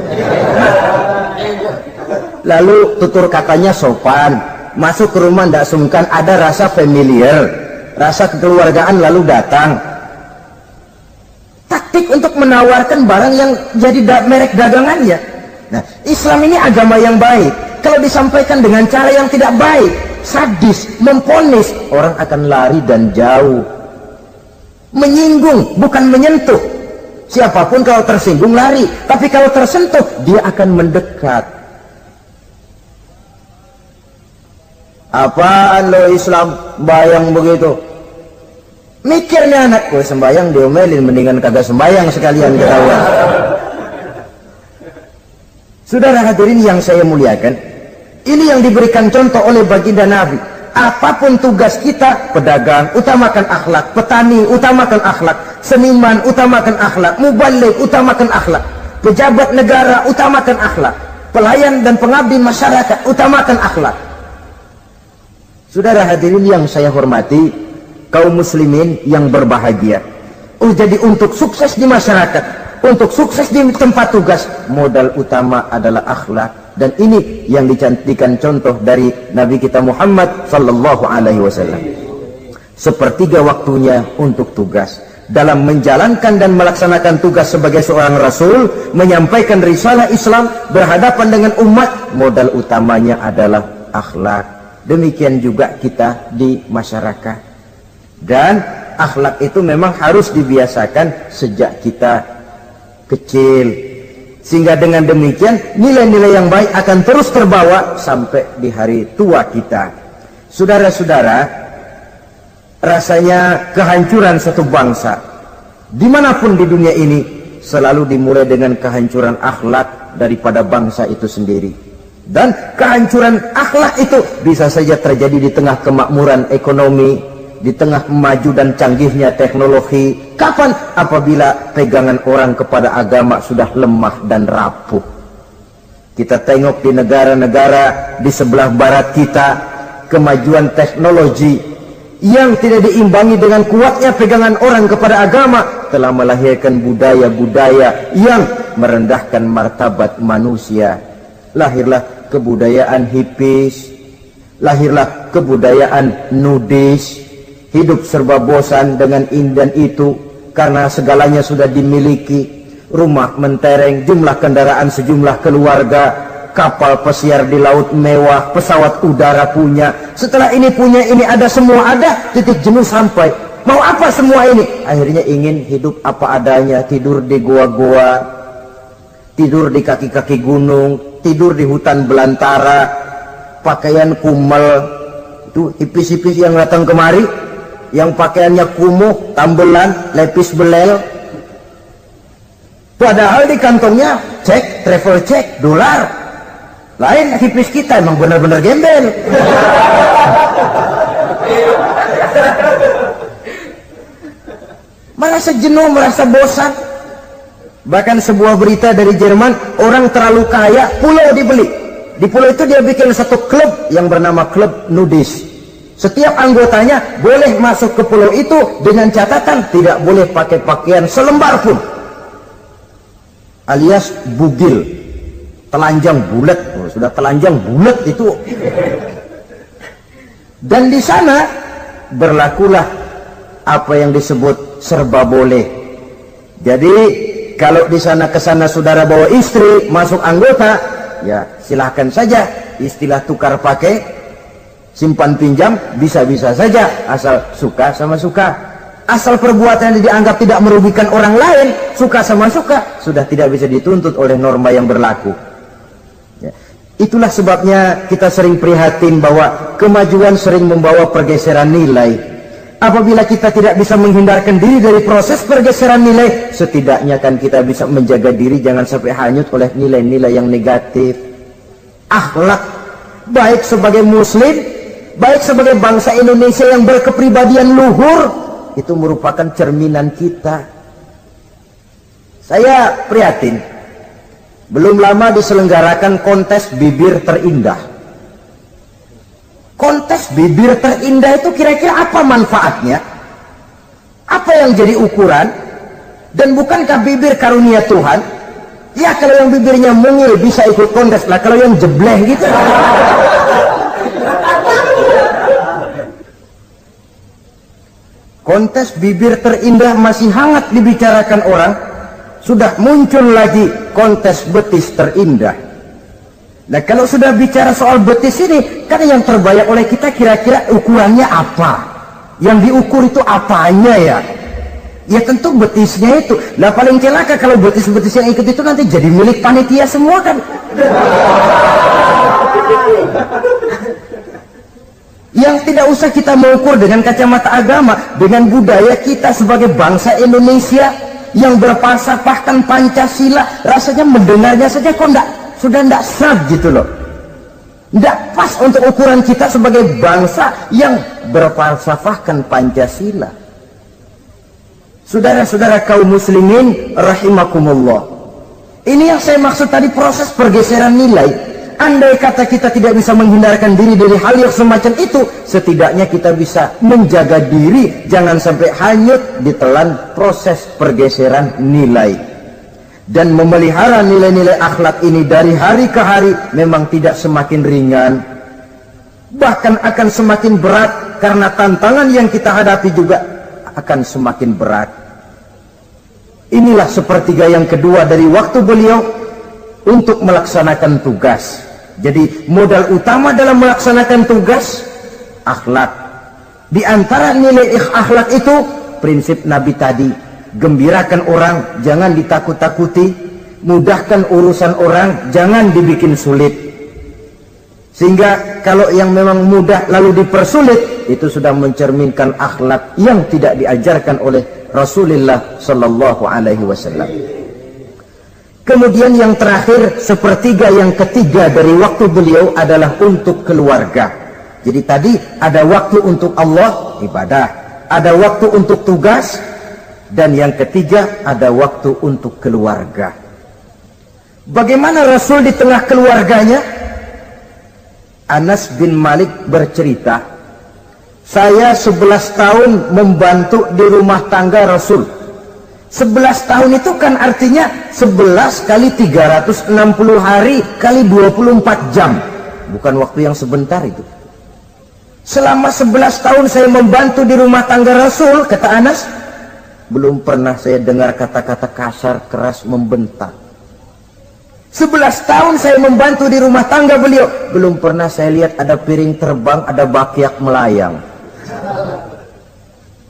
Lalu tutur katanya sopan, masuk ke rumah tidak sungkan, ada rasa familiar, rasa kekeluargaan, lalu datang. Taktik untuk menawarkan barang yang jadi merek dagangannya. Nah, Islam ini agama yang baik. Kalau disampaikan dengan cara yang tidak baik, sadis, memponis, orang akan lari dan jauh. Menyinggung, bukan menyentuh. Siapapun kalau tersinggung lari, tapi kalau tersentuh dia akan mendekat. Apaan lo Islam bayang begitu? Mikirnya anak, gue sembayang diomelin, mendingan kagak sembayang sekalian ketahuan. Saudara hadirin yang saya muliakan, ini yang diberikan contoh oleh baginda Nabi. Apapun tugas kita, pedagang utamakan akhlak, petani utamakan akhlak, seniman utamakan akhlak, mubaligh utamakan akhlak, pejabat negara utamakan akhlak, pelayan dan pengabdi masyarakat utamakan akhlak. Saudara hadirin yang saya hormati, kaum muslimin yang berbahagia. Jadi untuk sukses di masyarakat, untuk sukses di tempat tugas, modal utama adalah akhlak. Dan ini yang dicantikan contoh dari Nabi kita Muhammad sallallahu alaihi wasallam. Sepertiga waktunya untuk tugas. Dalam menjalankan dan melaksanakan tugas sebagai seorang rasul, menyampaikan risalah Islam berhadapan dengan umat, modal utamanya adalah akhlak. Demikian juga kita di masyarakat. Dan akhlak itu memang harus dibiasakan sejak kita kecil. Sehingga dengan demikian nilai-nilai yang baik akan terus terbawa sampai di hari tua kita. Saudara-saudara, rasanya kehancuran satu bangsa dimanapun di dunia ini selalu dimulai dengan kehancuran akhlak daripada bangsa itu sendiri. Dan kehancuran akhlak itu bisa saja terjadi di tengah kemakmuran ekonomi, di tengah maju dan canggihnya teknologi. Kapan? Apabila pegangan orang kepada agama sudah lemah dan rapuh. Kita tengok di negara-negara di sebelah barat kita, kemajuan teknologi yang tidak diimbangi dengan kuatnya pegangan orang kepada agama telah melahirkan budaya-budaya yang merendahkan martabat manusia. Lahirlah kebudayaan hippies, lahirlah kebudayaan nudis, hidup serba bosan dengan ini dan itu karena segalanya sudah dimiliki. Rumah mentereng, jumlah kendaraan sejumlah keluarga, kapal pesiar di laut mewah, pesawat udara punya, setelah ini punya ini, ada semua ada, titik jenuh sampai. Mau apa semua ini? Akhirnya ingin hidup apa adanya, tidur di goa-goa, tidur di kaki-kaki gunung, tidur di hutan belantara, pakaian kumel. Itu hipis-hipis yang datang kemari, yang pakaiannya kumuh, tambelan, lepis belel, padahal di kantongnya cek, travel cek, dolar. Lain hipis kita, emang benar-benar gembel. Merasa jenuh, merasa bosan. Bahkan sebuah berita dari Jerman, orang terlalu kaya, pulau dibeli. Di pulau itu dia bikin satu klub yang bernama klub nudis. Setiap anggotanya boleh masuk ke pulau itu dengan catatan tidak boleh pakai pakaian selembar pun, alias bugil, telanjang bulat. Sudah telanjang bulat itu. Dan di sana berlakulah apa yang disebut serba boleh. Jadi kalau di sana kesana saudara bawa istri masuk anggota, ya silahkan saja. Istilah tukar pakai, simpan pinjam, bisa-bisa saja, asal suka sama suka. Asal perbuatan yang dianggap tidak merugikan orang lain, suka sama suka, sudah tidak bisa dituntut oleh norma yang berlaku. Ya. Itulah sebabnya kita sering prihatin bahwa kemajuan sering membawa pergeseran nilai. Apabila kita tidak bisa menghindarkan diri dari proses pergeseran nilai, setidaknya kan kita bisa menjaga diri jangan sampai hanyut oleh nilai-nilai yang negatif. Akhlak, baik sebagai muslim, baik sebagai bangsa Indonesia yang berkepribadian luhur, itu merupakan cerminan kita. Saya prihatin, belum lama diselenggarakan kontes bibir terindah. Kontes bibir terindah itu kira-kira apa manfaatnya? Apa yang jadi ukuran? Dan bukankah bibir karunia Tuhan? Ya kalau yang bibirnya mungil bisa ikut kontes lah, kalau yang jebleh gitu. Kontes bibir terindah masih hangat dibicarakan orang, sudah muncul lagi kontes betis terindah. Nah kalau sudah bicara soal betis ini, kan yang terbayang oleh kita kira-kira ukurannya apa? Yang diukur itu apanya ya? Ya tentu betisnya itu. Nah paling celaka kalau betis-betis yang ikut itu nanti jadi milik panitia semua kan. Yang tidak usah kita mengukur dengan kacamata agama, dengan budaya kita sebagai bangsa Indonesia yang berfalsafahkan Pancasila, rasanya mendengarnya saja kok sudah tidak sah gitu loh. Tidak pas untuk ukuran kita sebagai bangsa yang berfalsafahkan Pancasila. Saudara-saudara kaum muslimin rahimakumullah, ini yang saya maksud tadi, proses pergeseran nilai. Andai kata kita tidak bisa menghindarkan diri dari hal yang semacam itu, setidaknya kita bisa menjaga diri jangan sampai hanyut ditelan proses pergeseran nilai. Dan memelihara nilai-nilai akhlak ini dari hari ke hari memang tidak semakin ringan, bahkan akan semakin berat, karena tantangan yang kita hadapi juga akan semakin berat. Inilah sepertiga yang kedua dari waktu beliau untuk melaksanakan tugas. Jadi modal utama dalam melaksanakan tugas akhlak. Di antara nilai akhlak itu prinsip Nabi tadi, gembirakan orang, jangan ditakut-takuti, mudahkan urusan orang, jangan dibikin sulit. Sehingga kalau yang memang mudah lalu dipersulit, itu sudah mencerminkan akhlak yang tidak diajarkan oleh Rasulullah Sallallahu Alaihi Wasallam. Kemudian yang terakhir, sepertiga yang ketiga dari waktu beliau adalah untuk keluarga. Jadi tadi ada waktu untuk Allah, ibadah, ada waktu untuk tugas, dan yang ketiga ada waktu untuk keluarga. Bagaimana Rasul di tengah keluarganya? Anas bin Malik bercerita, saya 11 tahun membantu di rumah tangga Rasul. 11 tahun itu kan artinya 11 kali 360 hari kali 24 jam. Bukan waktu yang sebentar itu. Selama 11 tahun saya membantu di rumah tangga Rasul, kata Anas, belum pernah saya dengar kata-kata kasar, keras, membentak. 11 tahun saya membantu di rumah tangga beliau, belum pernah saya lihat ada piring terbang, ada bakyak melayang.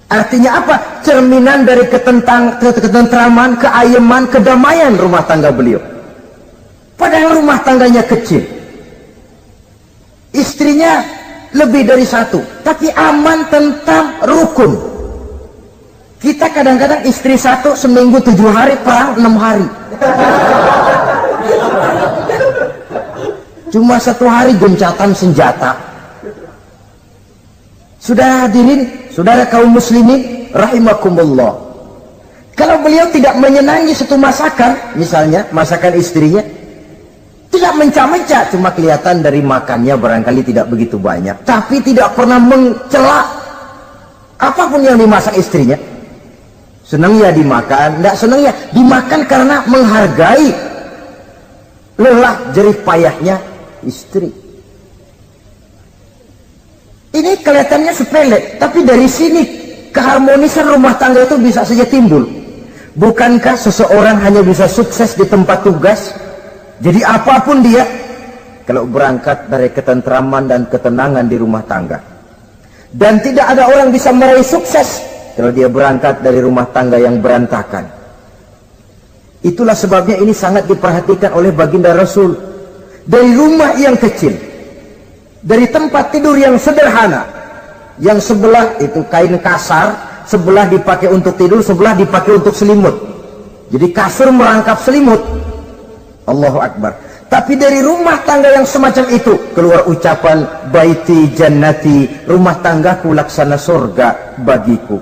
Artinya apa? Cerminan dari ketentraman, keayeman, kedamaian rumah tangga beliau. Padahal rumah tangganya kecil, istrinya lebih dari satu, tapi aman, tentram, rukun. Kita kadang-kadang istri satu seminggu 7 hari, perang 6 hari. Cuma 1 hari gencatan senjata. Sudah hadirin, saudara kaum muslimin rahimakumullah, kalau beliau tidak menyenangi satu masakan, misalnya masakan istrinya, Tidak mencah-mencah, cuma kelihatan dari makannya barangkali tidak begitu banyak. Tapi tidak pernah mencela apapun yang dimasak istrinya. Senang ya dimakan, tidak senang ya dimakan karena menghargai lelah jerih payahnya istri. Ini kelihatannya sepele, tapi dari sini keharmonisan rumah tangga itu bisa saja timbul. Bukankah seseorang hanya bisa sukses di tempat tugas? Jadi apapun dia, kalau berangkat dari ketentraman dan ketenangan di rumah tangga. Dan tidak ada orang bisa meraih sukses kalau dia berangkat dari rumah tangga yang berantakan. Itulah sebabnya ini sangat diperhatikan oleh baginda Rasul. Dari rumah yang kecil, dari tempat tidur yang sederhana, yang sebelah itu kain kasar, sebelah dipakai untuk tidur, sebelah dipakai untuk selimut. Jadi kasur merangkap selimut. Allahu Akbar. Tapi dari rumah tangga yang semacam itu keluar ucapan baiti jannati, rumah tanggaku laksana surga bagiku.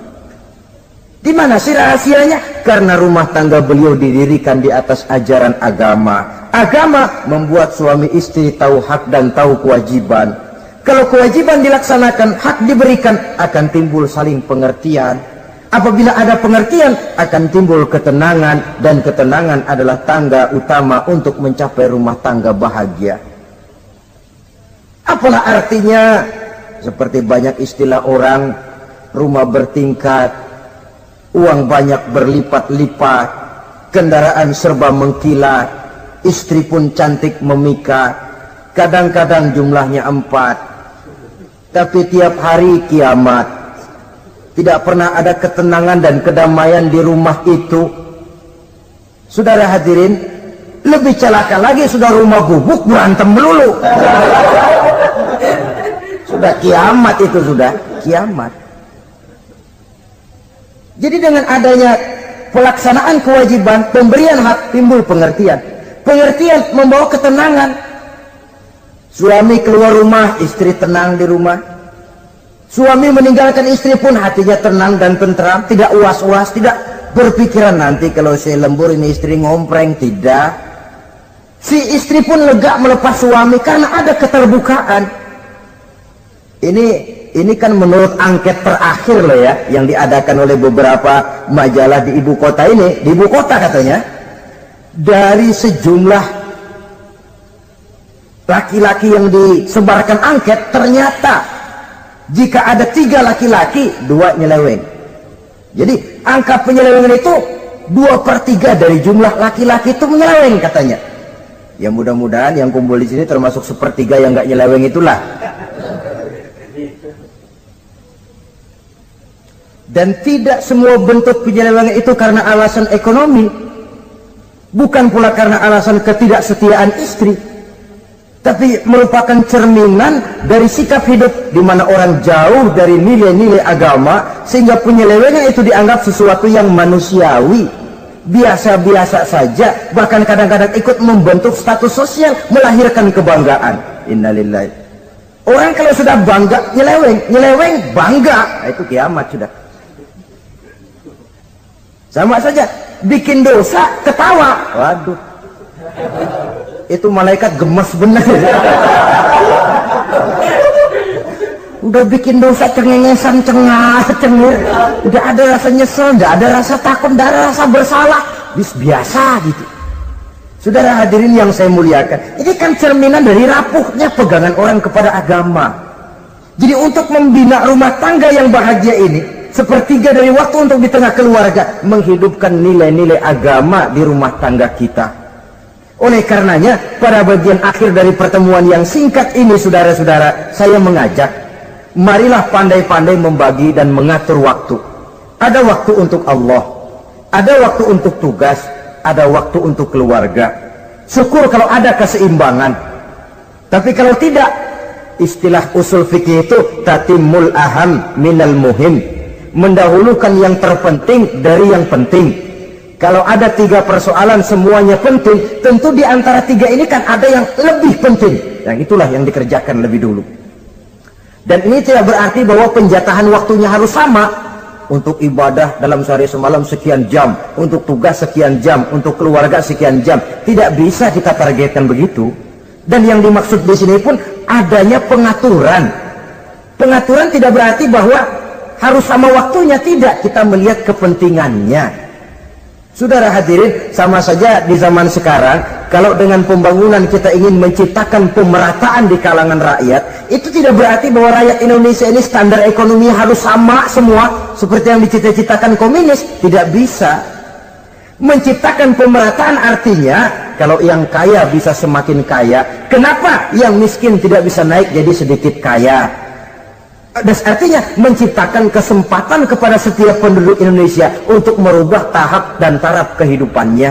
Di mana sih rahasianya? Karena rumah tangga beliau didirikan di atas ajaran agama. Agama membuat suami istri tahu hak dan tahu kewajiban. Kalau kewajiban dilaksanakan, hak diberikan, akan timbul saling pengertian. Apabila ada pengertian, akan timbul ketenangan, dan ketenangan adalah tangga utama untuk mencapai rumah tangga bahagia. Apalah artinya? Seperti banyak istilah orang, rumah bertingkat, uang banyak berlipat-lipat, kendaraan serba mengkilat, istri pun cantik memikat, kadang-kadang jumlahnya 4, tapi tiap hari kiamat. Tidak pernah ada ketenangan dan kedamaian di rumah itu. Saudara hadirin, lebih celaka lagi sudah rumah gubuk berantem melulu. Sudah kiamat itu, sudah kiamat. Jadi dengan adanya pelaksanaan kewajiban, pemberian hak, timbul pengertian. Pengertian membawa ketenangan. Suami keluar rumah, istri tenang di rumah. Suami meninggalkan istri pun hatinya tenang dan tentram, tidak was-was, tidak berpikiran nanti kalau saya lembur ini istri ngompreng, tidak. Si istri pun lega melepas suami karena ada keterbukaan. Ini kan menurut angket terakhir loh ya, yang diadakan oleh beberapa majalah di ibu kota ini, di ibu kota katanya, dari sejumlah laki-laki yang disebarkan angket, ternyata jika ada 3 laki-laki, 2 nyeleweng. Jadi angka penyelewengan itu 2/3 dari jumlah laki-laki itu menyeleweng katanya. Ya mudah-mudahan yang kumpul di sini termasuk 1/3 yang nggak nyeleweng itulah. Dan tidak semua bentuk penyelewengan itu karena alasan ekonomi, bukan pula karena alasan ketidaksetiaan istri, tapi merupakan cerminan dari sikap hidup di mana orang jauh dari nilai-nilai agama, sehingga penyelewengan itu dianggap sesuatu yang manusiawi, biasa-biasa saja, bahkan kadang-kadang ikut membentuk status sosial, melahirkan kebanggaan. Innalillahi. Orang kalau sudah bangga nyeleweng bangga, itu kiamat sudah. Sama saja, bikin dosa ketawa, waduh, itu malaikat gemes benar. Udah bikin dosa cengengesan, cengir, udah ada rasa nyesel, udah ada rasa takut, udah ada rasa bersalah, biasa gitu. Saudara hadirin yang saya muliakan, ini kan cerminan dari rapuhnya pegangan orang kepada agama. Jadi untuk membina rumah tangga yang bahagia ini, 1/3 dari waktu untuk di tengah keluarga, menghidupkan nilai-nilai agama di rumah tangga kita. Oleh karenanya, pada bagian akhir dari pertemuan yang singkat ini, saudara-saudara, saya mengajak, marilah pandai-pandai membagi dan mengatur waktu. Ada waktu untuk Allah, ada waktu untuk tugas, ada waktu untuk keluarga. Syukur kalau ada keseimbangan. Tapi kalau tidak, istilah usul fikih itu tatimul aham minal muhim, mendahulukan yang terpenting dari yang penting. Kalau ada 3 persoalan semuanya penting, tentu di antara 3 ini kan ada yang lebih penting, yang itulah yang dikerjakan lebih dulu. Dan ini tidak berarti bahwa penjatahan waktunya harus sama. untuk ibadah dalam sehari semalam sekian jam, untuk tugas sekian jam, untuk keluarga sekian jam. Tidak bisa kita targetkan begitu. Dan yang dimaksud di sini pun adanya pengaturan. Pengaturan tidak berarti bahwa harus sama waktunya, tidak. Kita melihat kepentingannya. Saudara hadirin, sama saja di zaman sekarang, kalau dengan pembangunan kita ingin menciptakan pemerataan di kalangan rakyat, itu tidak berarti bahwa rakyat Indonesia ini standar ekonomi harus sama semua, seperti yang dicita-citakan komunis. Tidak bisa. Menciptakan pemerataan artinya, kalau yang kaya bisa semakin kaya, kenapa yang miskin tidak bisa naik jadi sedikit kaya? Dan artinya menciptakan kesempatan kepada setiap penduduk Indonesia untuk merubah tahap dan taraf kehidupannya.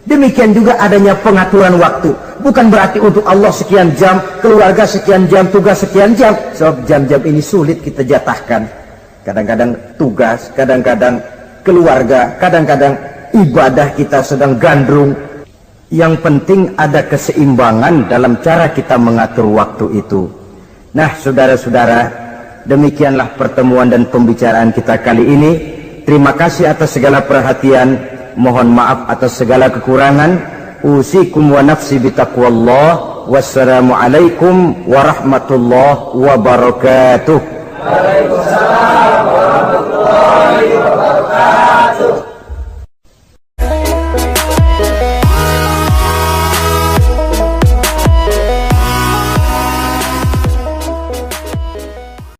Demikian juga adanya pengaturan waktu. Bukan berarti untuk Allah sekian jam, keluarga sekian jam, tugas sekian jam. Sebab jam-jam ini sulit kita jatahkan. Kadang-kadang tugas, kadang-kadang keluarga, kadang-kadang ibadah kita sedang gandrung. Yang penting ada keseimbangan dalam cara kita mengatur waktu itu. Nah, saudara-saudara, demikianlah pertemuan dan pembicaraan kita kali ini. Terima kasih atas segala perhatian. Mohon maaf atas segala kekurangan. Usikum wa nafsi bitaqwallah. Wassalamualaikum warahmatullahi wabarakatuh. Waalaikumsalam warahmatullahi wabarakatuh.